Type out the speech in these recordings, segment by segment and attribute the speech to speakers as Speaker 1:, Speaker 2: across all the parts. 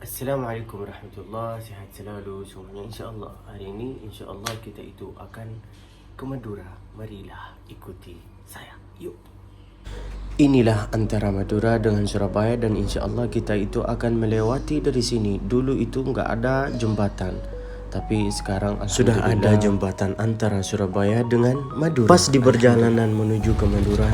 Speaker 1: Assalamualaikum warahmatullahi, sehat selalu semuanya insyaAllah. Hari ini insyaAllah kita itu akan ke Madura. Marilah ikuti saya, yuk. Inilah antara Madura dengan Surabaya dan insyaAllah kita itu akan melewati dari sini. Dulu itu nggak ada jembatan, tapi sekarang sudah ada jembatan antara Surabaya dengan Madura. Pas di perjalanan menuju ke Madura,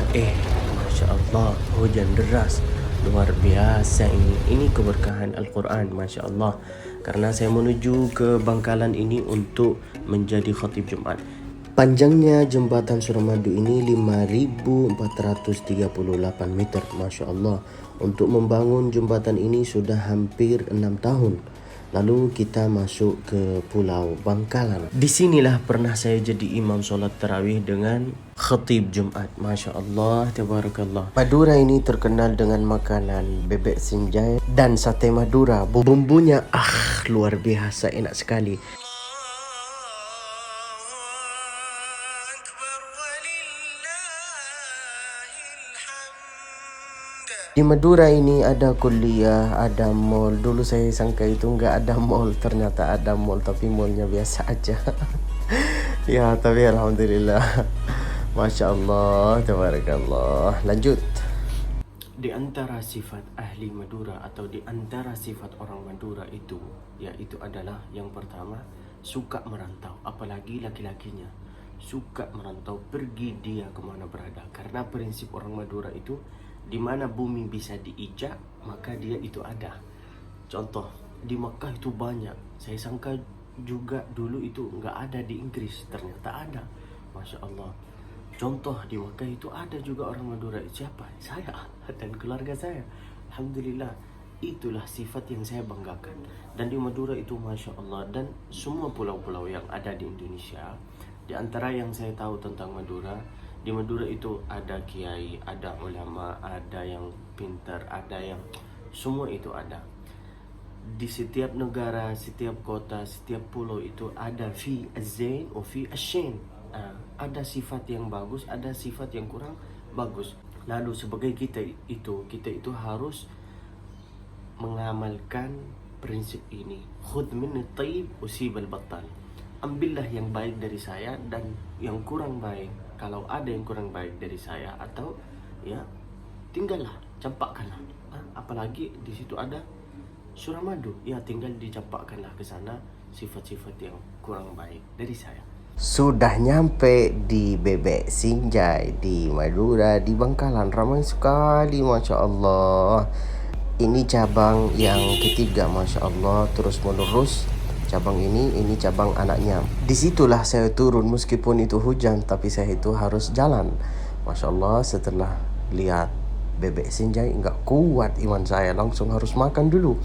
Speaker 1: Masya Allah, hujan deras. Luar biasa ini keberkahan Al-Quran, Masya Allah. Karena saya menuju ke Bangkalan ini untuk menjadi khatib Jumat. Panjangnya jembatan Suramadu ini 5.438 meter, Masya Allah. Untuk membangun jembatan ini sudah hampir 6 tahun. Lalu kita masuk ke Pulau Bangkalan. Disinilah pernah saya jadi imam sholat tarawih dengan khatib Jumat. Masya Allah, tabarakallah. Madura ini terkenal dengan makanan bebek sinjai dan sate Madura. Bumbunya luar biasa enak sekali. Di Madura ini ada kuliah, ada mall. Dulu saya sangka itu nggak ada mall, ternyata ada mall, tapi mallnya biasa aja. Ya, tapi alhamdulillah. Masya Allah, tabarakallah. Lanjut. Di antara sifat ahli Madura atau di antara sifat orang Madura itu, yaitu adalah yang pertama, suka merantau, apalagi laki-lakinya. Suka merantau, pergi dia kemana berada. Karena prinsip orang Madura itu, di mana bumi bisa diijak, maka dia itu ada. Contoh, di Makkah itu banyak. Saya sangka juga dulu itu nggak ada di Inggris, ternyata ada. Masya Allah. Contoh, di Makkah itu ada juga orang Madura. Siapa? Saya dan keluarga saya. Alhamdulillah, itulah sifat yang saya banggakan. Dan di Madura itu Masya Allah, dan semua pulau-pulau yang ada di Indonesia. Di antara yang saya tahu tentang Madura, di Madura itu ada kiai, ada ulama, ada yang pintar, ada yang semua itu ada. Di setiap negara, setiap kota, setiap pulau itu ada fi az-zain wa fi asy-syin. Ada sifat yang bagus, ada sifat yang kurang bagus. Lalu sebagai kita itu harus mengamalkan prinsip ini. Khudh minni at-tayyib usibal battal. Ambillah yang baik dari saya dan yang kurang baik. Kalau ada yang kurang baik dari saya atau ya tinggallah, campakkanlah. Apalagi di situ ada Suramadu, ya tinggal dicampakkanlah ke sana sifat-sifat yang kurang baik dari saya. Sudah nyampe di Bebek Sinjai di Madura, di Bangkalan. Ramai sekali, Masya Allah. Ini cabang yang ketiga, Masya Allah. Terus menerus cabang ini cabang anaknya. Disitulah saya turun meskipun itu hujan, tapi saya itu harus jalan. Masya Allah, setelah lihat Bebek Sinjai nggak kuat iman saya, langsung harus makan dulu.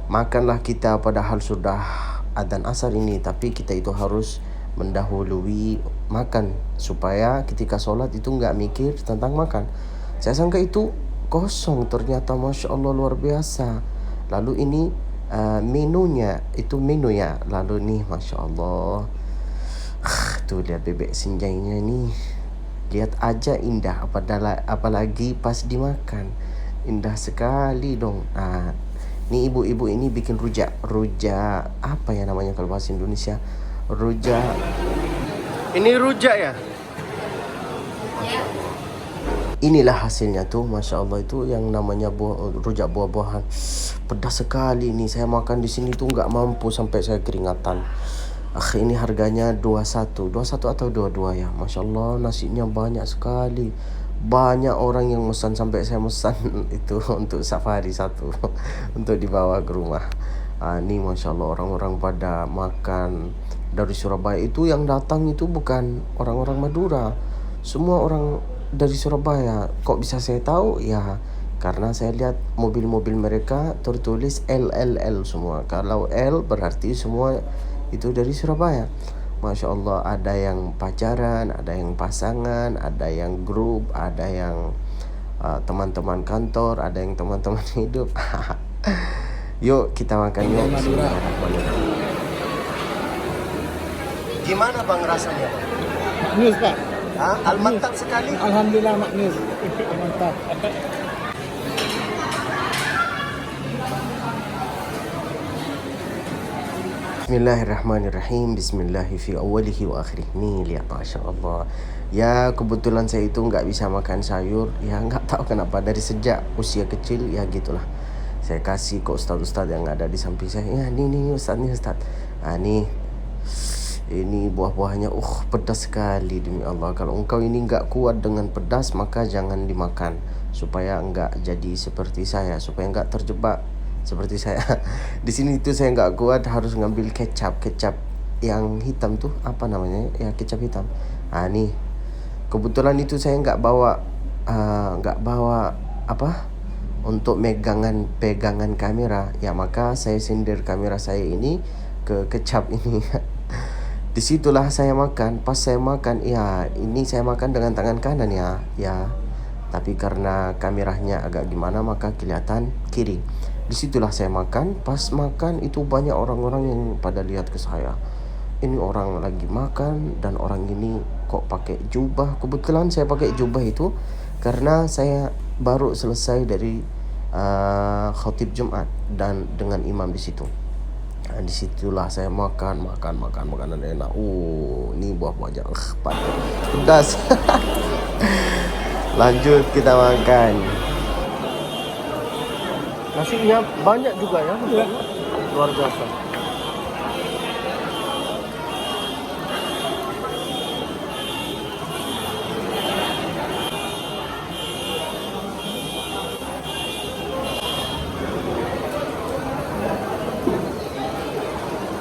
Speaker 1: Makanlah kita, padahal sudah adzan asar ini, tapi kita itu harus mendahului makan supaya ketika sholat itu nggak mikir tentang makan. Saya sangka itu kosong, ternyata Masya Allah luar biasa. Lalu ini menunya, itu menu ya. Lalu nih Masya Allah, tuh lihat Bebek Sinjainya nih, lihat aja indah, apalagi pas dimakan, indah sekali dong. Nih ibu-ibu ini bikin rujak apa ya namanya kalau bahasa Indonesia, rujak. Ini rujak ya? Inilah hasilnya tuh, Masya Allah, itu yang namanya rujak buah-buahan. Pedas sekali nih, saya makan di sini tuh nggak mampu sampai saya keringatan. Ini harganya 21 atau 22 ya. Masya Allah, nasinya banyak sekali. Banyak orang yang mesan, sampai saya mesan itu untuk safari satu untuk dibawa ke rumah. Ini Masya Allah, orang-orang pada makan. Dari Surabaya itu yang datang itu bukan orang-orang Madura, semua orang dari Surabaya. Kok bisa saya tahu? Ya karena saya lihat mobil-mobil mereka tertulis LLL semua. Kalau L berarti semua itu dari Surabaya. Masya Allah, ada yang pacaran, ada yang pasangan, ada yang grup, ada yang teman-teman kantor, ada yang teman-teman hidup. Yuk kita makan yuk. Gimana bang rasanya?
Speaker 2: Maknyus Pak.
Speaker 1: Mantap sekali.
Speaker 2: Alhamdulillah maknyus. Mantap.
Speaker 1: Bismillahirrahmanirrahim. Bismillahi fi awalihi wa akhirih. Nih lihat, Masya Allah. Ya kebetulan saya itu nggak bisa makan sayur. Ya nggak tahu kenapa, dari sejak usia kecil ya gitulah. Saya kasih ke ustadz-ustadz yang ada di samping saya. Ya nih ustadz, nih ustadz. Nih ini buah-buahnya pedas sekali, demi Allah. Kalau engkau ini nggak kuat dengan pedas, maka jangan dimakan, supaya nggak jadi seperti saya, supaya nggak terjebak seperti saya. Di sini itu saya nggak kuat, harus ngambil kecap yang hitam tuh, apa namanya ya, kecap hitam. Nih kebetulan itu saya nggak bawa apa untuk pegangan kamera ya, maka saya sindir kamera saya ini ke kecap ini. Disitulah saya makan. Pas saya makan, ya ini saya makan dengan tangan kanan ya. Tapi karena kameranya agak gimana, maka kelihatan kiri. Disitulah saya makan. Pas makan itu banyak orang-orang yang pada lihat ke saya. Ini orang lagi makan dan orang ini kok pakai jubah. Kebetulan saya pakai jubah itu karena saya baru selesai dari khatib Jumat dan dengan imam di situ. Disitulah saya makan makanan enak. Ini buah-buahnya pedas. Lanjut kita makan. Nasinya banyak juga ya, luar biasa.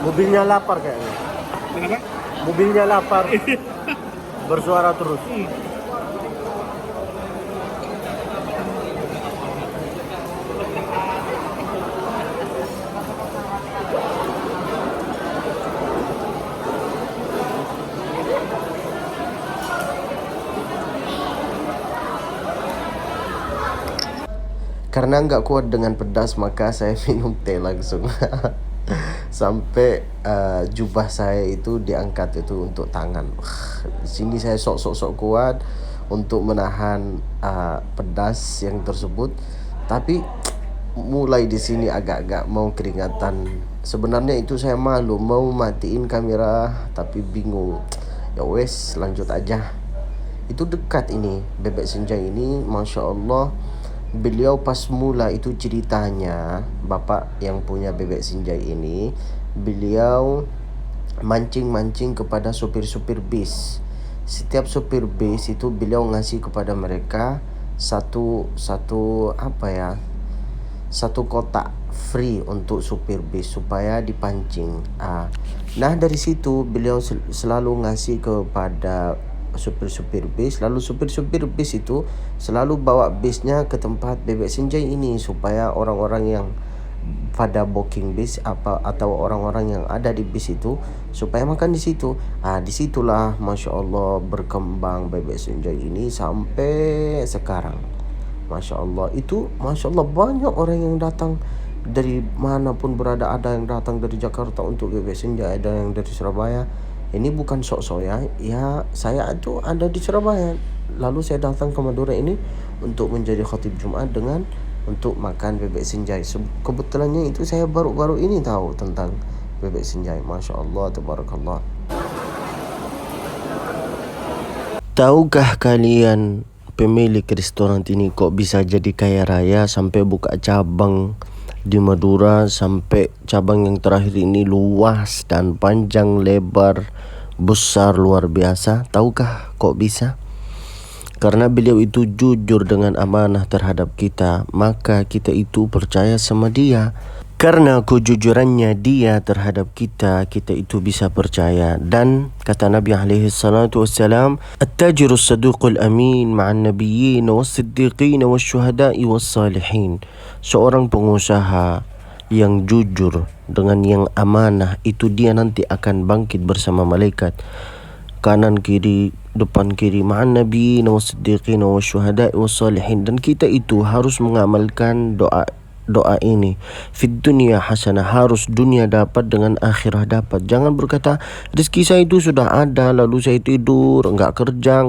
Speaker 1: Mobilnya lapar kayaknya.
Speaker 2: Kenapa?
Speaker 1: Mobilnya lapar. Bersuara terus. Karena nggak kuat dengan pedas, maka saya minum teh langsung. Sampai jubah saya itu diangkat itu untuk tangan. Di sini saya sok kuat untuk menahan pedas yang tersebut, tapi mulai di sini agak-agak mau keringatan. Sebenarnya itu saya malu mau matiin kamera, tapi bingung. Ya wes, lanjut aja. Itu dekat ini Bebek Senjai ini, Masya Allah. Beliau pas mula itu ceritanya, bapak yang punya Bebek Senjai ini, beliau mancing kepada supir-supir bis. Setiap supir bis itu beliau ngasih kepada mereka satu kotak free untuk supir bis supaya dipancing. Nah dari situ beliau selalu ngasih kepada supir-supir bis, lalu supir-supir bis itu selalu bawa bisnya ke tempat Bebek Senjai ini supaya orang-orang yang pada booking bis atau orang-orang yang ada di bis itu supaya makan di situ. Disitulah Masya Allah berkembang Bebek Senjai ini sampai sekarang. Masya Allah, itu Masya Allah banyak orang yang datang dari manapun berada. Ada yang datang dari Jakarta untuk Bebek Senjai, ada yang dari Surabaya. Ini bukan sok-sok ya, saya itu ada di Surabaya. Lalu saya datang ke Madura ini untuk menjadi khatib Jumat dengan untuk makan Bebek Senjai. Kebetulannya itu saya baru-baru ini tahu tentang Bebek Senjai. Masya Allah, tabarakallah. Tahukah kalian pemilik restoran ini kok bisa jadi kaya raya sampai buka cabang di Madura, sampai cabang yang terakhir ini luas dan panjang lebar besar luar biasa? Tahukah kok bisa? Karena beliau itu jujur dengan amanah terhadap kita, maka kita itu percaya sama dia. Karena kejujurannya dia terhadap kita, kita itu bisa percaya. Dan kata Nabi alaihi salatu wassalam, "At-tajiru as-saduqul amin ma'an nabiyyin was-siddiqin wasyuhada'i was-salihin." Seorang pengusaha yang jujur dengan yang amanah itu dia nanti akan bangkit bersama malaikat. Kanan kiri, depan kiri, ma'an nabiyyin was-siddiqin wasyuhada'i was-salihin. Dan kita itu harus mengamalkan doa ini. Fid dunya hasanah, harus dunia dapat dengan akhirah dapat. Jangan berkata rezeki saya itu sudah ada lalu saya tidur, enggak kerja,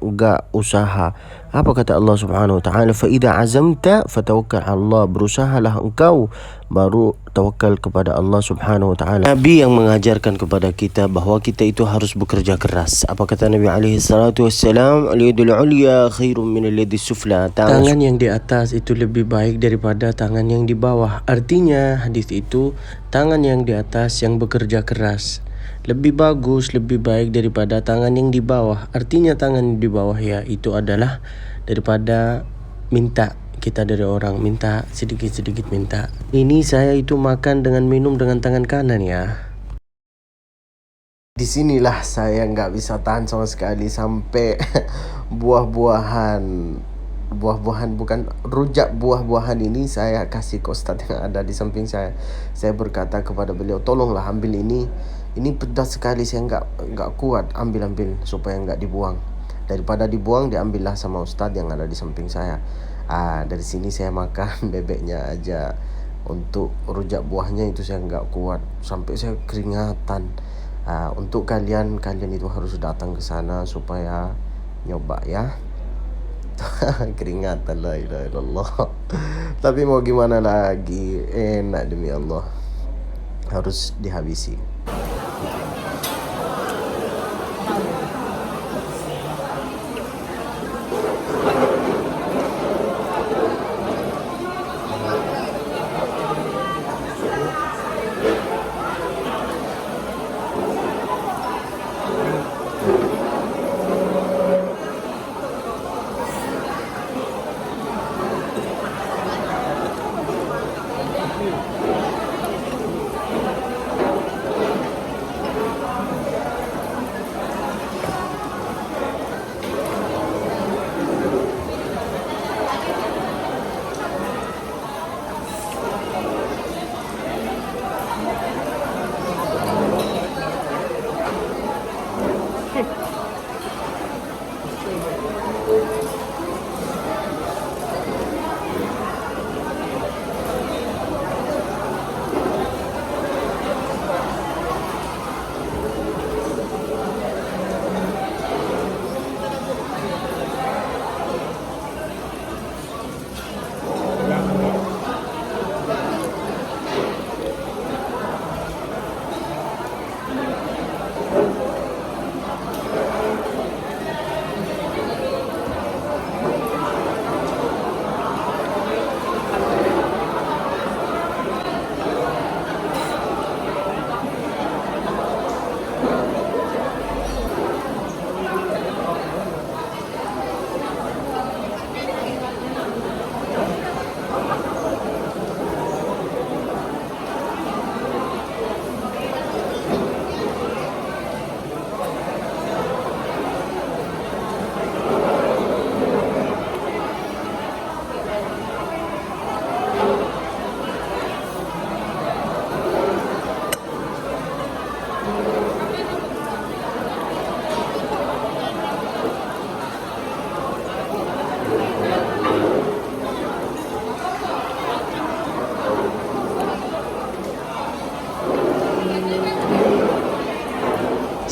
Speaker 1: enggak usaha. Apa kata Allah Subhanahu wa taala? Fa idza azamta fatawakkal 'ala Allah. Berusahalah engkau baru tawakal kepada Allah Subhanahu wa taala. Nabi yang mengajarkan kepada kita bahwa kita itu harus bekerja keras. Apa kata Nabi alaihi salatu wassalam? Al-yadul 'ulya khairum min al-yadis sufla. Tangan yang di atas itu lebih baik daripada tangan yang di bawah. Artinya hadis itu tangan yang di atas yang bekerja keras lebih bagus, lebih baik daripada tangan yang di bawah. Artinya tangan di bawah ya itu adalah daripada minta kita dari orang, minta sedikit-sedikit minta. Ini saya itu makan dengan minum dengan tangan kanan ya. Disinilah saya nggak bisa tahan sama sekali sampai buah-buahan bukan rujak buah-buahan ini saya kasih ke ustadz yang ada di samping saya. Saya berkata kepada beliau, tolonglah ambil ini pedas sekali, saya nggak kuat, ambil supaya nggak dibuang. Daripada dibuang diambillah sama ustadz yang ada di samping saya. Dari sini saya makan bebeknya aja. Untuk rujak buahnya itu saya nggak kuat sampai saya keringatan. Untuk kalian itu harus datang ke sana supaya nyoba ya. Keringatan, la ilaha illallah. Tapi mau gimana lagi, enak demi Allah, harus dihabisi.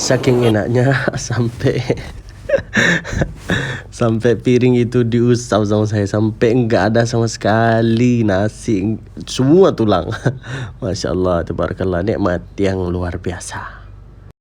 Speaker 1: Saking enaknya sampai piring itu diusap sama saya sampai enggak ada sama sekali nasi, semua tulang. Masya Allah, tabarakallah, nikmat yang luar biasa.